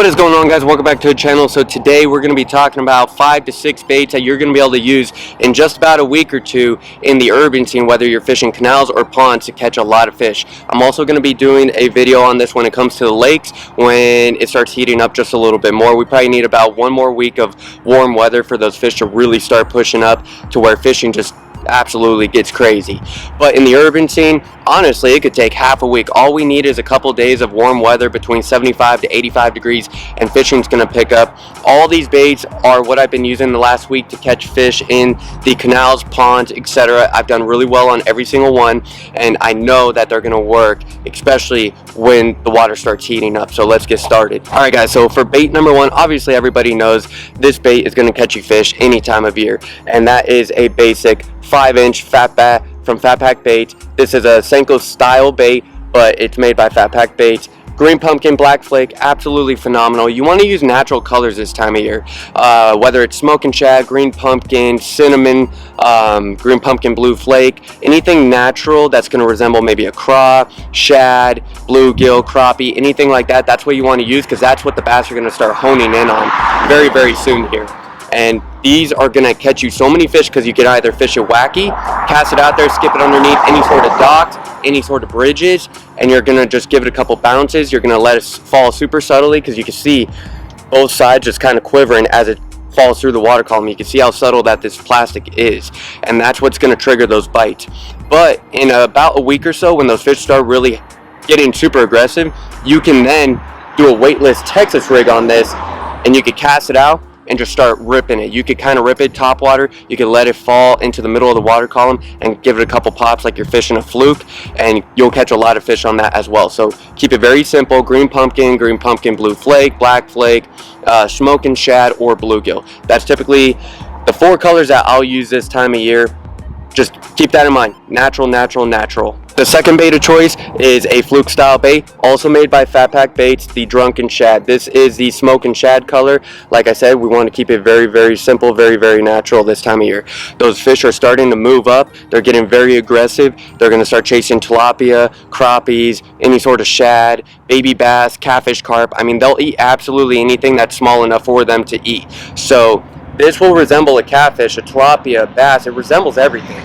What is going on, guys? Welcome back to the channel. So today we're going to be talking about 5 to 6 baits that you're going to be able to use in just about a week or two in the urban scene, whether you're fishing canals or ponds, to catch a lot of fish. I'm also going to be doing a video on this when it comes to the lakes, when it starts heating up just a little bit more. We probably need about one more week of warm weather for those fish to really start pushing up to where fishing just absolutely gets crazy. But in the urban scene, honestly, it could take half a week. All we need is a couple days of warm weather between 75 to 85 degrees and fishing's going to pick up. All these baits are what I've been using the last week to catch fish in the canals, ponds, etc. I've done really well on every single one, and I know that they're going to work, especially when the water starts heating up. So let's get started. Alright guys, so for bait number one, obviously everybody knows this bait is going to catch you fish any time of year, and that is a basic 5-inch fat bat from Fat Pack Baits. This is a Senko style bait, but it's made by Fat Pack Baits. Green pumpkin, black flake, absolutely phenomenal. You want to use natural colors this time of year, whether it's smoking shad, green pumpkin, cinnamon, green pumpkin, blue flake, anything natural that's going to resemble maybe a craw, shad, bluegill, crappie, anything like that. That's what you want to use, because that's what the bass are going to start honing in on very, very soon here. And these are going to catch you so many fish, because you can either fish it wacky, cast it out there, skip it underneath any sort of docks, any sort of bridges, and you're going to just give it a couple bounces. You're going to let it fall super subtly, because you can see both sides just kind of quivering as it falls through the water column. You can see how subtle that this plastic is, and that's what's going to trigger those bites. But in about a week or so, when those fish start really getting super aggressive, you can then do a weightless Texas rig on this, and you can cast it out and just start ripping it. You could kind of rip it top water. You could let it fall into the middle of the water column and give it a couple pops like you're fishing a fluke, and you'll catch a lot of fish on that as well. So keep it very simple: green pumpkin, blue flake, black flake, smoking shad, or bluegill. That's typically the 4 colors that I'll use this time of year. Just keep that in mind. Natural, natural, natural. The second bait of choice is a Fluke style bait, also made by Fat Pack Baits, the Drunken Shad. This is the smoke and shad color. Like I said, we want to keep it very, very simple, very, very natural this time of year. Those fish are starting to move up. They're getting very aggressive. They're going to start chasing tilapia, crappies, any sort of shad, baby bass, catfish, carp. I mean, they'll eat absolutely anything that's small enough for them to eat. So this will resemble a catfish, a tilapia, a bass. It resembles everything,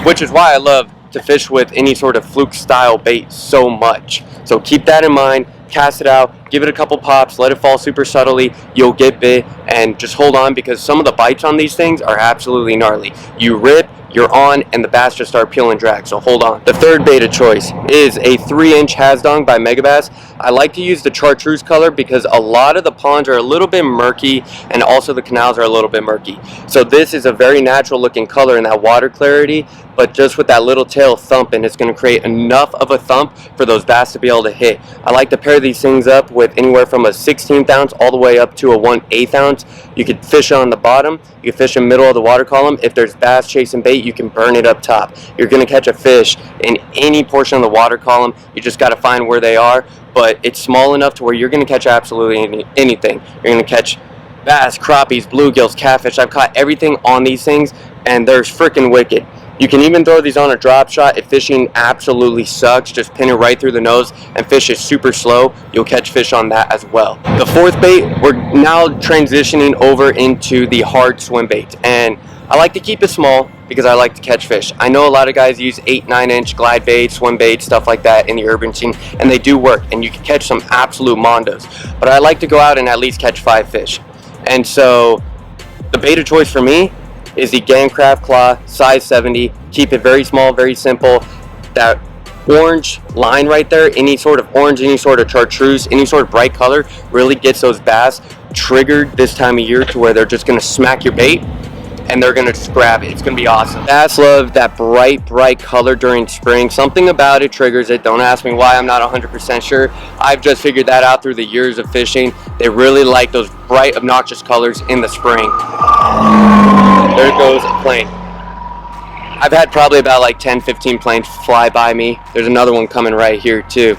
which is why I love to fish with any sort of Fluke style bait so much. So keep that in mind. Cast it out, give it a couple pops, let it fall super subtly. You'll get bit, and just hold on, because some of the bites on these things are absolutely gnarly. You rip, you're on, and the bass just start peel and drag, so hold on. The third bait of choice is a 3-inch Hasdong by Megabass. I like to use the chartreuse color because a lot of the ponds are a little bit murky, and also the canals are a little bit murky. So this is a very natural looking color in that water clarity, but just with that little tail thumping, it's going to create enough of a thump for those bass to be able to hit. I like to pair these things up with anywhere from a 1/16 ounce all the way up to a 1/8 ounce. You could fish on the bottom, you can fish in the middle of the water column. If there's bass chasing bait, you can burn it up top. You're going to catch a fish in any portion of the water column. You just got to find where they are, but it's small enough to where you're going to catch absolutely anything. You're going to catch bass, crappies, bluegills, catfish. I've caught everything on these things, and they're freaking wicked. You can even throw these on a drop shot if fishing absolutely sucks. Just pin it right through the nose and fish it super slow. You'll catch fish on that as well. The fourth bait, we're now transitioning over into the hard swim bait, and I like to keep it small because I like to catch fish. I know a lot of guys use 8-9-inch glide baits, swim baits, stuff like that in the urban scene, and they do work, and you can catch some absolute mondos. But I like to go out and at least catch 5 fish. And so the bait of choice for me is the Gamecraft Claw size 70. Keep it very small, very simple. That orange line right there, any sort of orange, any sort of chartreuse, any sort of bright color really gets those bass triggered this time of year to where they're just going to smack your bait and they're going to just grab it. It's going to be awesome. Bass love that bright color during spring. Something about it triggers it. Don't ask me why, I'm not 100% sure. I've just figured that out through the years of fishing. They really like those bright, obnoxious colors in the spring. There goes a plane. I've had probably about like 10-15 planes fly by me. There's another one coming right here too.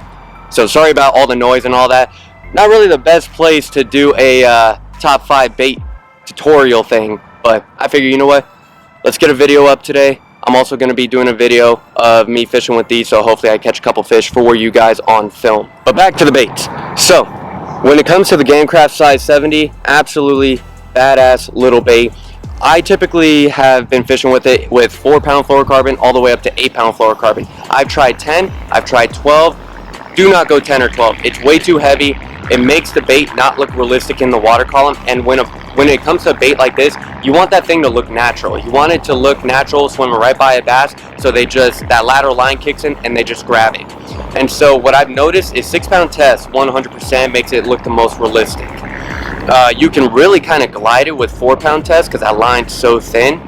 So sorry about all the noise and all that. Not really the best place to do a top 5 bait tutorial thing, but I figure, you know what, let's get a video up today. I'm also going to be doing a video of me fishing with these, so hopefully I catch a couple fish for you guys on film. But back to the baits. So When it comes to the Gamecraft size 70, absolutely badass little bait. I typically have been fishing with it with 4-pound fluorocarbon all the way up to 8-pound fluorocarbon. I've tried 10, I've tried 12. Do not go 10 or 12. It's way too heavy. It makes the bait not look realistic in the water column. And when it comes to a bait like this, you want that thing to look natural. You want it to look natural, swimming right by a bass, so that lateral line kicks in and they just grab it. And so what I've noticed is 6-pound test 100% makes it look the most realistic. You can really kind of glide it with 4-pound test because that line's so thin.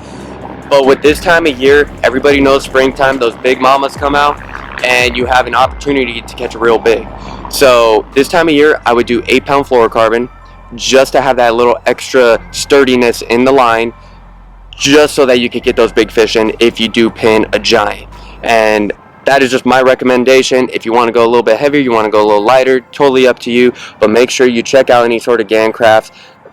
But with this time of year, everybody knows springtime, those big mamas come out and you have an opportunity to catch a real big. So this time of year, I would do 8-pound fluorocarbon just to have that little extra sturdiness in the line, just so that you could get those big fish in if you do pin a giant. And that is just my recommendation. If you want to go a little bit heavier, you want to go a little lighter, totally up to you. But make sure you check out any sort of Gamecraft.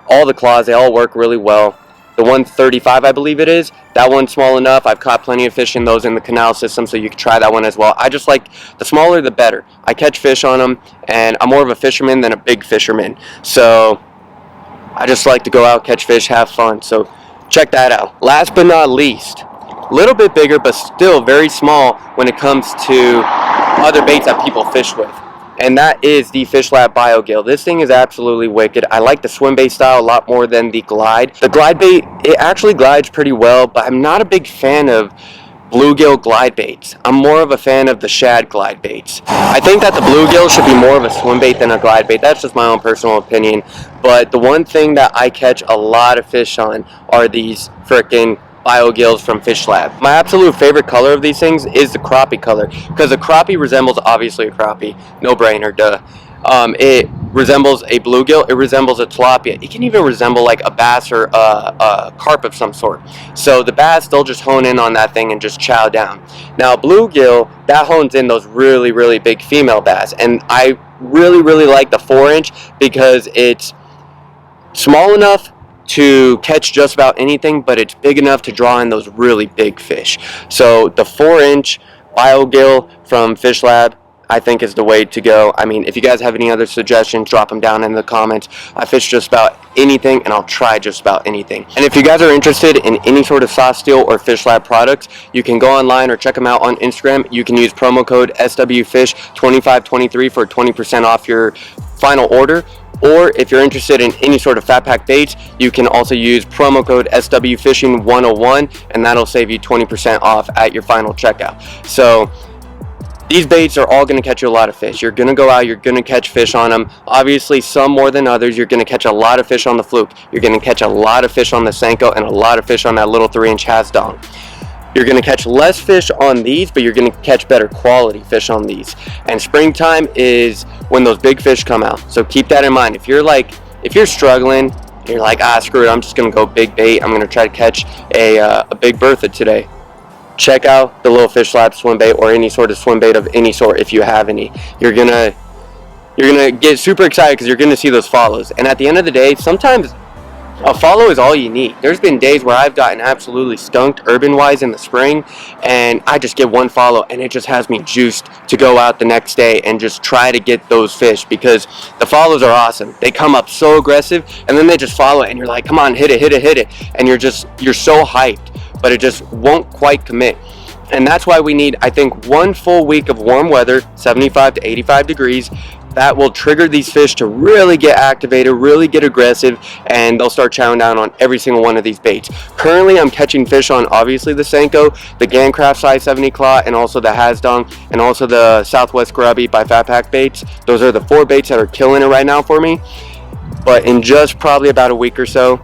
All the claws, they all work really well. The 135, I believe it is, that one's small enough. I've caught plenty of fish in those in the Canal system, so you can try that one as well. I just like the smaller the better. I catch fish on them, and I'm more of a fisherman than a big fisherman. So I just like to go out, catch fish, have fun. So check that out. Last but not least, a little bit bigger, but still very small when it comes to other baits that people fish with. And that is the Fishlab BioGill. This thing is absolutely wicked. I like the Swimbait style a lot more than the glide. The glide bait, it actually glides pretty well, but I'm not a big fan of bluegill glide baits. I'm more of a fan of the shad glide baits. I think that the bluegill should be more of a swim bait than a glide bait. That's just my own personal opinion. But the one thing that I catch a lot of fish on are these frickin' BioGills from Fishlab. My absolute favorite color of these things is the crappie color, because a crappie resembles obviously a crappie, no brainer, duh. It resembles a bluegill, it resembles a tilapia, it can even resemble like a bass or a carp of some sort. So the bass, they'll just hone in on that thing and just chow down. Now bluegill, that hones in those really, really big female bass, and I really, really like the 4-inch because it's small enough to catch just about anything, but it's big enough to draw in those really big fish. So the 4-inch BioGill from Fishlab, I think, is the way to go. I mean, if you guys have any other suggestions, drop them down in the comments. I fish just about anything, and I'll try just about anything. And if you guys are interested in any sort of soft steel or Fishlab products, you can go online or check them out on Instagram. You can use promo code SWFish2523 for 20% off your final order. Or if you're interested in any sort of fat pack baits, you can also use promo code SWFishing101, and that'll save you 20% off at your final checkout. So these baits are all going to catch you a lot of fish. You're going to go out, you're going to catch fish on them. Obviously, some more than others. You're going to catch a lot of fish on the Fluke. You're going to catch a lot of fish on the Senko, and a lot of fish on that little 3-inch Hasdong. You're going to catch less fish on these, but you're going to catch better quality fish on these. And springtime is when those big fish come out. So keep that in mind. If you're struggling, you're like, screw it, I'm just going to go big bait. I'm going to try to catch a big Bertha today. Check out the little Fishlab swim bait, or any sort of swim bait of any sort if you have any. You're gonna get super excited because you're gonna see those follows. And at the end of the day, sometimes a follow is all you need. There's been days where I've gotten absolutely skunked urban-wise in the spring, and I just get one follow, and it just has me juiced to go out the next day and just try to get those fish, because the follows are awesome. They come up so aggressive, and then they just follow it, and you're like, come on, hit it, hit it, hit it. And you're so hyped, but it just won't quite commit. And that's why we need, I think, 1 full week of warm weather, 75 to 85 degrees, that will trigger these fish to really get activated, really get aggressive, and they'll start chowing down on every single one of these baits. Currently, I'm catching fish on obviously the Senko, the Gamecraft size 70 claw, and also the Hasdong, and also the Southwest Grubby by Fat Pack Baits. Those are the 4 baits that are killing it right now for me. But in just probably about a week or so,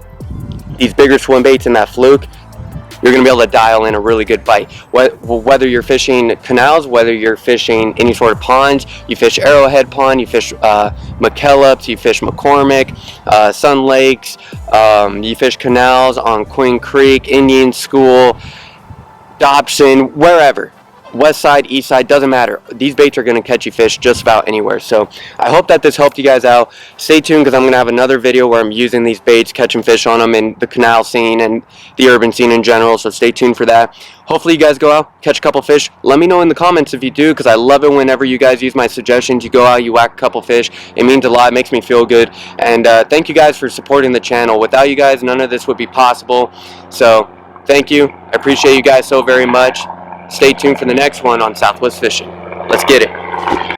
these bigger swim baits and that Fluke, you're going to be able to dial in a really good bite. Whether you're fishing canals, whether you're fishing any sort of ponds, you fish Arrowhead Pond, you fish McKellips, you fish McCormick, Sun Lakes, you fish canals on Queen Creek, Indian School, Dobson, wherever. west side, east side, doesn't matter. These baits are going to catch you fish just about anywhere. So I hope that this helped you guys out. Stay tuned, because I'm going to have another video where I'm using these baits, catching fish on them in the canal scene and the urban scene in general. So stay tuned for that. Hopefully you guys go out, catch a couple fish. Let me know in the comments if you do, because I love it whenever you guys use my suggestions. You go out, you whack a couple fish. It means a lot. It makes me feel good. And thank you guys for supporting the channel. Without you guys, none of this would be possible. So thank you. I appreciate you guys so very much. Stay tuned for the next one on Southwest Fishing. Let's get it.